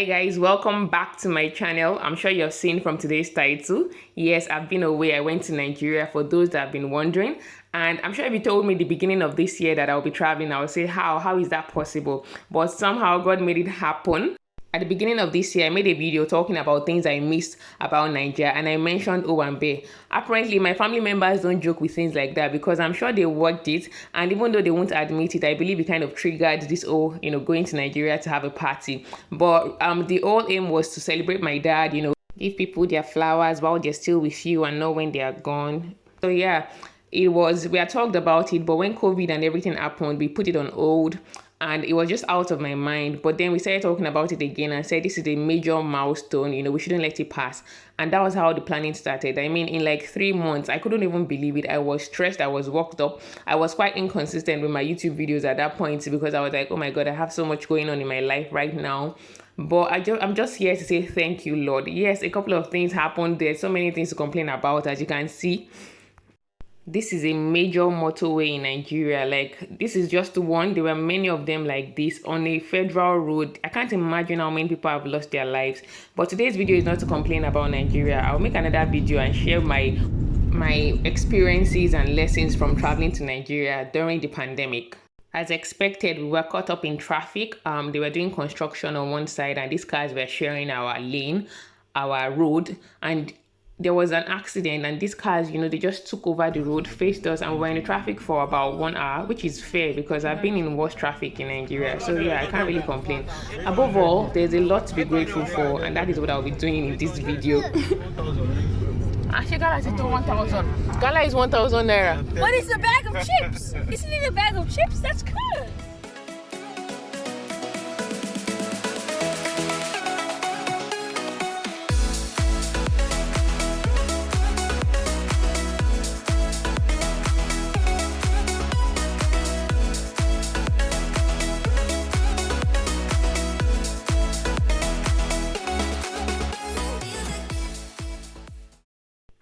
Hi guys, welcome back to my channel. I'm sure you've seen from today's title. Yes, I've been away. I went to Nigeria, for those that have been wondering. And I'm sure if you told me the beginning of this year that I'll be traveling, I would say, how is that possible? But somehow God made it happen. At the beginning of this year, I made a video talking about things I missed about Nigeria, and I mentioned Owambe. Apparently, my family members don't joke with things like that because I'm sure they worked it, and even though they won't admit it, I believe it kind of triggered this whole, going to Nigeria to have a party. But the whole aim was to celebrate my dad, give people their flowers while they're still with you and not when they are gone. So yeah, we had talked about it, but when COVID and everything happened, we put it on hold. And it was just out of my mind. But then we started talking about it again and said this is a major milestone, we shouldn't let it pass. And that was how the planning started. I mean, in like 3 months, I couldn't even believe it. I was stressed. I was worked up. I was quite inconsistent with my YouTube videos at that point because I was like, oh my God, I have so much going on in my life right now. But I'm just here to say thank you, Lord. Yes, a couple of things happened. There's so many things to complain about, as you can see. This is a major motorway in Nigeria. Like, this is just one. There were many of them like this on a federal road. I can't imagine how many people have lost their lives. But today's video is not to complain about Nigeria. I'll make another video and share my experiences and lessons from traveling to Nigeria during the pandemic. As expected, we were caught up in traffic. They were doing construction on one side and these cars were sharing our lane, our road, and there was an accident and these cars, they just took over the road, faced us, and we were in the traffic for about 1 hour, which is fair because I've been in worse traffic in Nigeria. So yeah, I can't really complain. Above all, there's a lot to be grateful for, and that is what I'll be doing in this video. Actually, Gala is 1,000. Gala is 1,000 naira. But it's a bag of chips. Isn't it a bag of chips? That's good.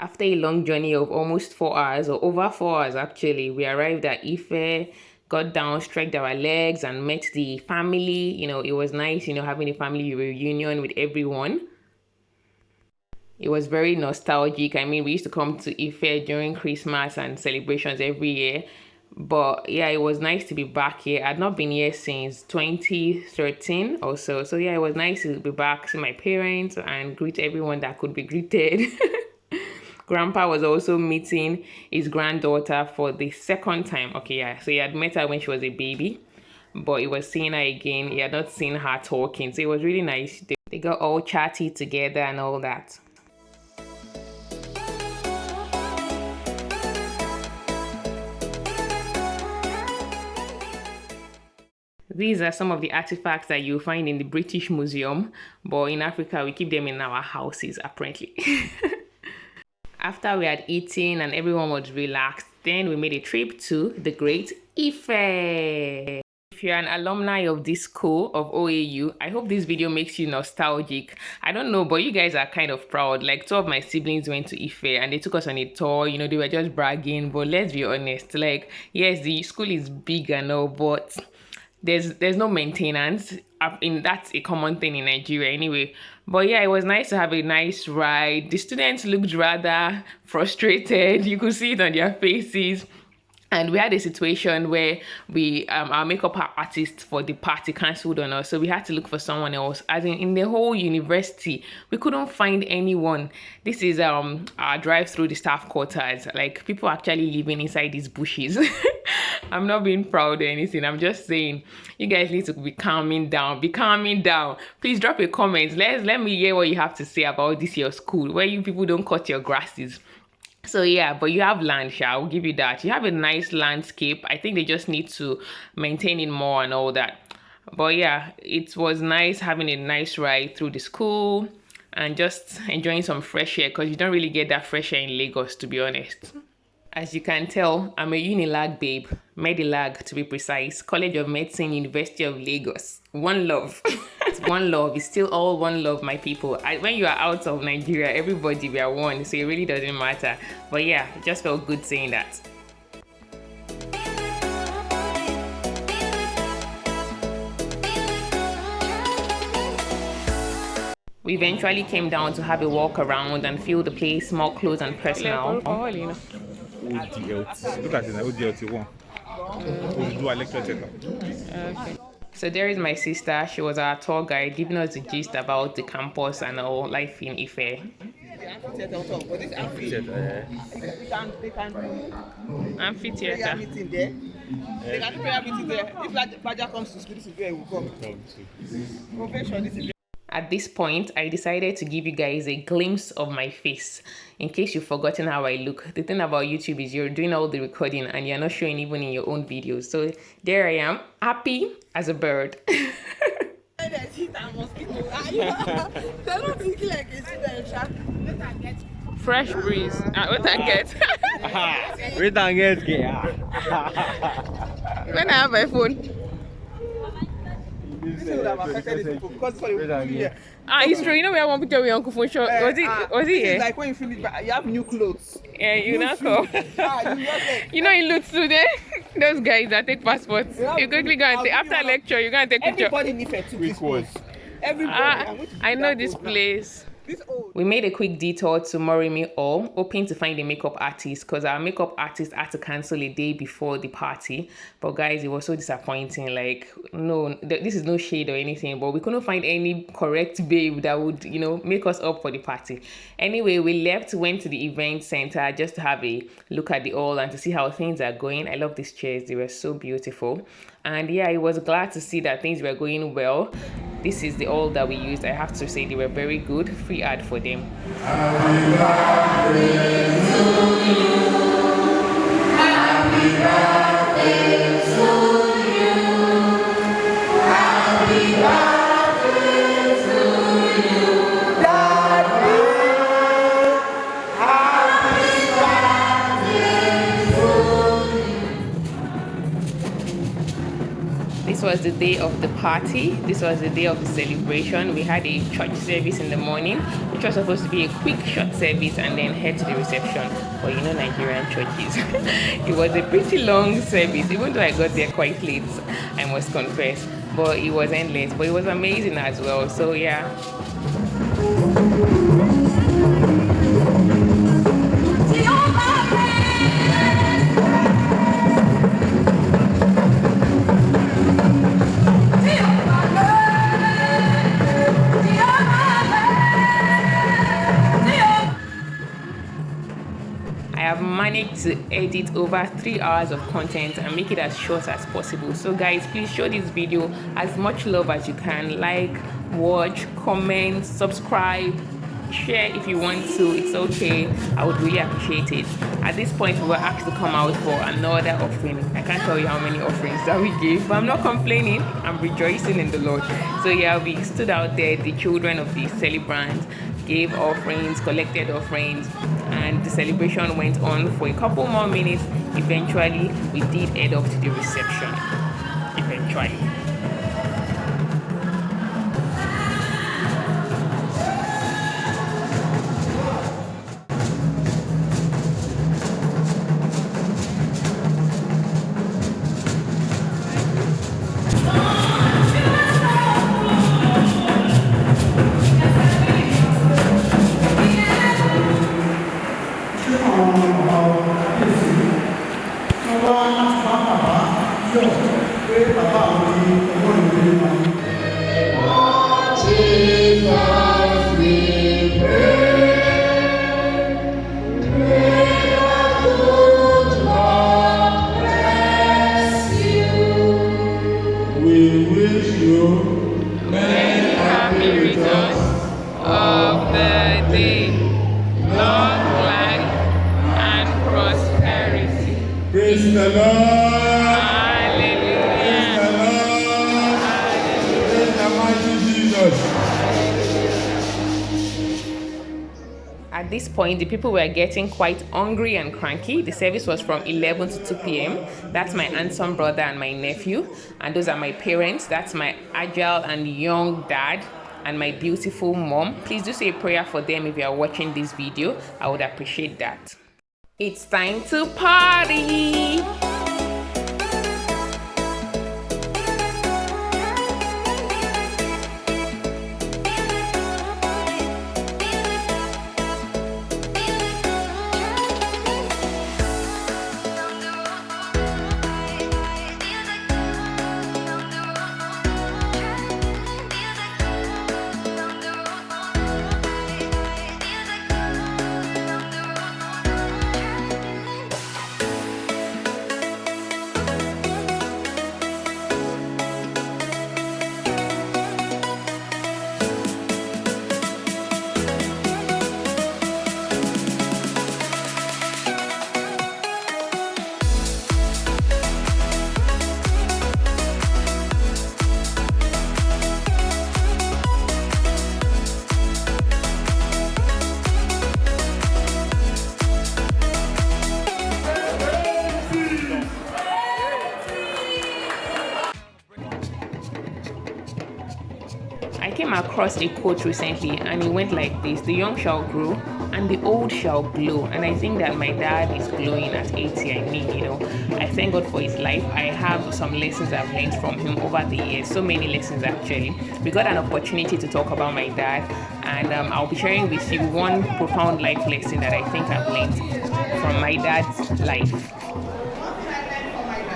After a long journey of almost 4 hours, or over 4 hours actually, we arrived at Ife, got down, stretched our legs, and met the family. It was nice, having a family reunion with everyone. It was very nostalgic. I mean, we used to come to Ife during Christmas and celebrations every year. But yeah, it was nice to be back here. I'd not been here since 2013 or so. So yeah, it was nice to be back, see my parents, and greet everyone that could be greeted. Grandpa was also meeting his granddaughter for the second time. Okay, yeah, so he had met her when she was a baby, but he was seeing her again. He had not seen her talking, so it was really nice. They got all chatty together and all that. These are some of the artifacts that you'll find in the British Museum, but in Africa, we keep them in our houses, apparently. After we had eaten and everyone was relaxed, then we made a trip to the Great Ife. If you're an alumni of this school, of OAU, I hope this video makes you nostalgic. I don't know, but you guys are kind of proud. Like, 2 of my siblings went to Ife and they took us on a tour. They were just bragging, but let's be honest. Like, yes, the school is big and all, but there's no maintenance. That's a common thing in Nigeria anyway. But yeah, it was nice to have a nice ride. The students looked rather frustrated. You could see it on their faces. And we had a situation where our makeup artist for the party cancelled on us. So we had to look for someone else. As in the whole university, we couldn't find anyone. This is our drive through the staff quarters. Like, people actually living inside these bushes. I'm not being proud or anything. I'm just saying, you guys need to be calming down. Be calming down. Please drop a comment. Let me hear what you have to say about this your school, where you people don't cut your grasses. So yeah, but you have land, I'll give you that. You have a nice landscape. I think they just need to maintain it more and all that. But yeah, it was nice having a nice ride through the school and just enjoying some fresh air, because you don't really get that fresh air in Lagos, to be honest. As you can tell, I'm a Unilag babe, Medilag to be precise, College of Medicine, University of Lagos. One love. One love. It's still all one love, my people. When you are out of Nigeria, everybody, we are one, so it really doesn't matter. But yeah, it just felt good saying that. We eventually came down to have a walk around and feel the place more close and personal. Look at it, ODLT one. Oduduwa Lecture Center. Okay. So there is my sister. She was our tour guide, giving us the gist about the campus and our life in Ife. Amphitheater. They can do prayer meeting there. If Baja comes to school, this is where we will come. Convention, this is At this point, I decided to give you guys a glimpse of my face in case you've forgotten how I look. The thing about YouTube is you're doing all the recording and you're not showing even in your own videos. So there I am, happy as a bird. Fresh breeze. What I get? Wait and get When I have my phone. It's true. You know, we have one picture with your uncle phone shot. Was it here? like when you finish, you have new clothes. Yeah, you know. You know, in Lutz today, those guys that take passports. You quickly go and take, after lecture, you're going to take picture. Everybody needs to take this place. Everybody. I know this place. We made a quick detour to Morimi Hall, hoping to find a makeup artist because our makeup artist had to cancel a day before the party. But guys, it was so disappointing. Like, no, this is no shade or anything, but we couldn't find any correct babe that would, you know, make us up for the party. Anyway, we left, went to the event center just to have a look at the hall and to see how things are going. I love these chairs. They were so beautiful. And yeah, I was glad to see that things were going well. This is the all that we used. I have to say they were very good. Free ad for them. Happy birthday to you. Happy birthday to you. Happy birthday to you. Daddy. Happy birthday to you. This was the day of the party. This was the day of the celebration. We had a church service in the morning, which was supposed to be a quick short service and then head to the reception. But you know Nigerian churches. It was a pretty long service, even though I got there quite late, I must confess. But it was endless. But it was amazing as well. So yeah. I have managed to edit over 3 hours of content and make it as short as possible. So guys, please show this video as much love as you can. Like, watch, comment, subscribe, share if you want to. It's okay. I would really appreciate it. At this point, we were asked to come out for another offering. I can't tell you how many offerings that we gave, but I'm not complaining. I'm rejoicing in the Lord. So yeah, we stood out there, the children of the celebrants gave offerings, collected offerings, and the celebration went on for a couple more minutes. Eventually, we did head off to the reception. Eventually. Praise the Lord. Hallelujah. Praise the mighty Jesus. At this point, the people were getting quite hungry and cranky. The service was from 11 to 2 p.m. That's my handsome brother and my nephew. And those are my parents. That's my agile and young dad and my beautiful mom. Please do say a prayer for them if you are watching this video. I would appreciate that. It's time to party! I came across a quote recently and it went like this: the young shall grow and the old shall glow. And I think that my dad is glowing at 80. I mean, I thank God for his life. I have some lessons I've learned from him over the years, so many lessons actually. We got an opportunity to talk about my dad, and I'll be sharing with you one profound life lesson that I think I've learned from my dad's life.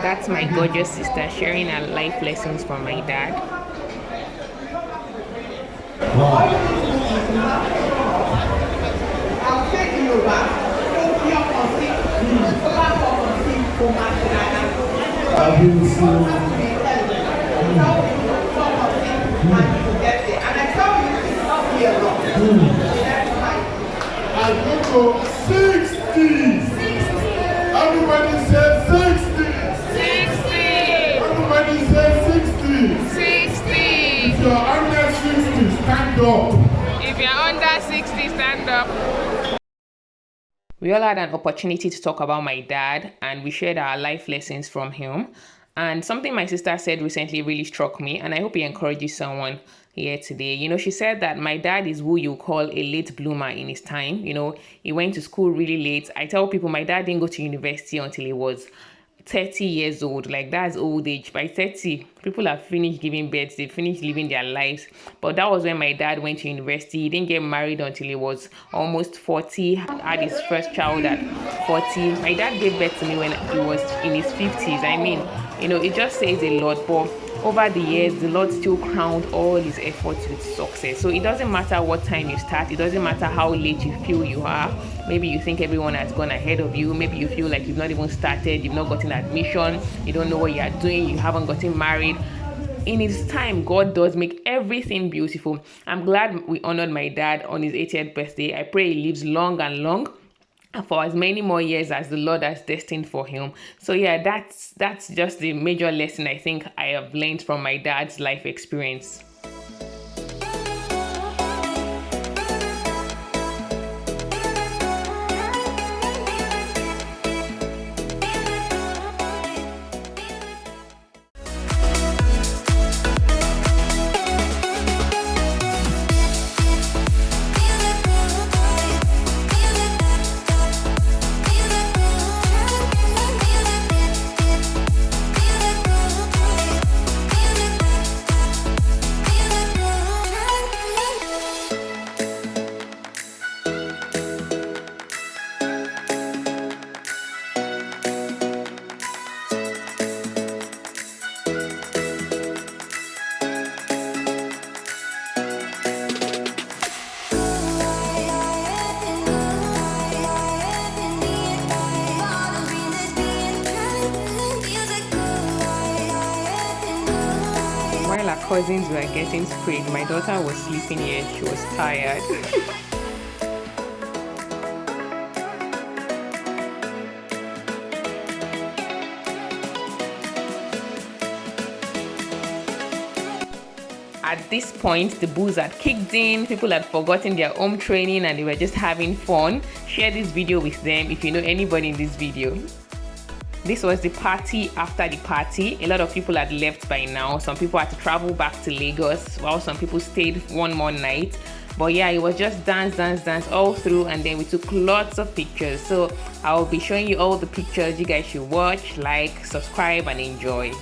That's my gorgeous sister sharing her life lessons from my dad. I go to 60. Everybody says 60. 60! Everybody says 60. 60! If you're under 60, stand up. If you're under 60, stand up. We all had an opportunity to talk about my dad, and we shared our life lessons from him. And something my sister said recently really struck me, and I hope it encourages someone here today. She said that my dad is who you call a late bloomer in his time. He went to school really late. I tell people my dad didn't go to university until he was 30 years old. Like, that's old age. By 30, people have finished giving birth, they finished living their lives. But that was when my dad went to university. He didn't get married until he was almost 40, had his first child at 40. My dad gave birth to me when he was in his 50s. I mean, it just says a lot. But over the years, the Lord still crowned all his efforts with success. So it doesn't matter what time you start. It doesn't matter how late you feel you are. Maybe you think everyone has gone ahead of you. Maybe you feel like you've not even started. You've not gotten admission. You don't know what you are doing. You haven't gotten married. In his time, God does make everything beautiful. I'm glad we honored my dad on his 80th birthday. I pray he lives long and long, for as many more years as the Lord has destined for him. So yeah, that's just the major lesson I think I have learned from my dad's life experience. While our cousins were getting sprayed, my daughter was sleeping here. She was tired. At this point, the booze had kicked in, people had forgotten their home training and they were just having fun. Share this video with them if you know anybody in this video. This was the party after the party. A lot of people had left by now. Some people had to travel back to Lagos, while some people stayed one more night. But yeah, it was just dance all through, and then we took lots of pictures. So I'll be showing you all the pictures. You guys should watch, like, subscribe, and enjoy.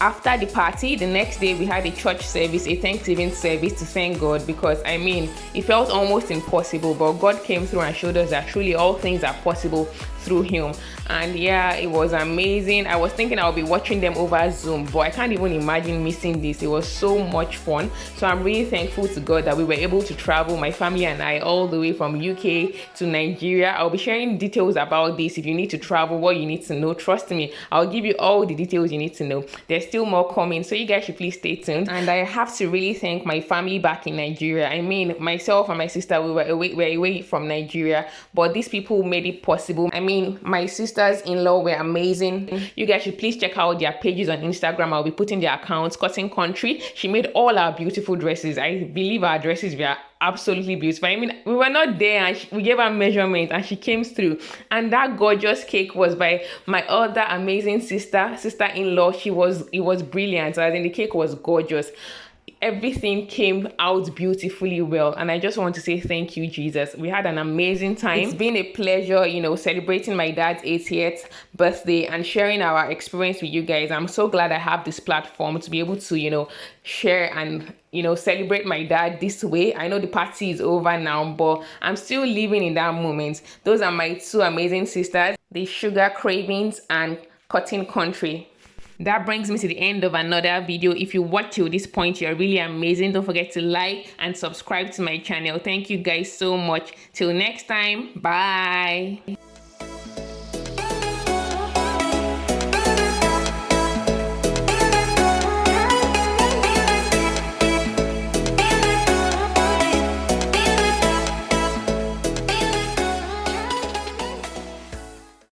After the party, the next day we had a church service, a Thanksgiving service to thank God, because I mean, it felt almost impossible, but God came through and showed us that truly all things are possible through him. And yeah, it was amazing. I was thinking I'll be watching them over Zoom, but I can't even imagine missing this. It was so much fun. So I'm really thankful to God that we were able to travel, my family and I, all the way from UK to Nigeria. I'll be sharing details about this. If you need to travel, what you need to know, trust me, I'll give you all the details you need to know. There's still more coming, so you guys should please stay tuned. And I have to really thank my family back in Nigeria. I mean, myself and my sister, we were away from Nigeria, but these people made it possible. I mean, my sisters-in-law were amazing. You guys should please check out their pages on Instagram. I'll be putting their accounts. Cotton Country, she made all our beautiful dresses. I believe our dresses were absolutely beautiful. I mean, we were not there and we gave her measurements and she came through. And that gorgeous cake was by my other amazing sister-in-law. It was brilliant. So I think the cake was gorgeous. everything came out beautifully well, and I just want to say thank you, Jesus. We had an amazing time. It's been a pleasure, celebrating my dad's 80th birthday and sharing our experience with you guys. I'm so glad I have this platform to be able to share and celebrate my dad this way. I know the party is over now, but I'm still living in that moment. Those are my two amazing sisters, the Sugar Cravings and Cotton Country. That brings me to the end of another video. If you watch till this point, you're really amazing. Don't forget to like and subscribe to my channel. Thank you guys so much. Till next time, bye.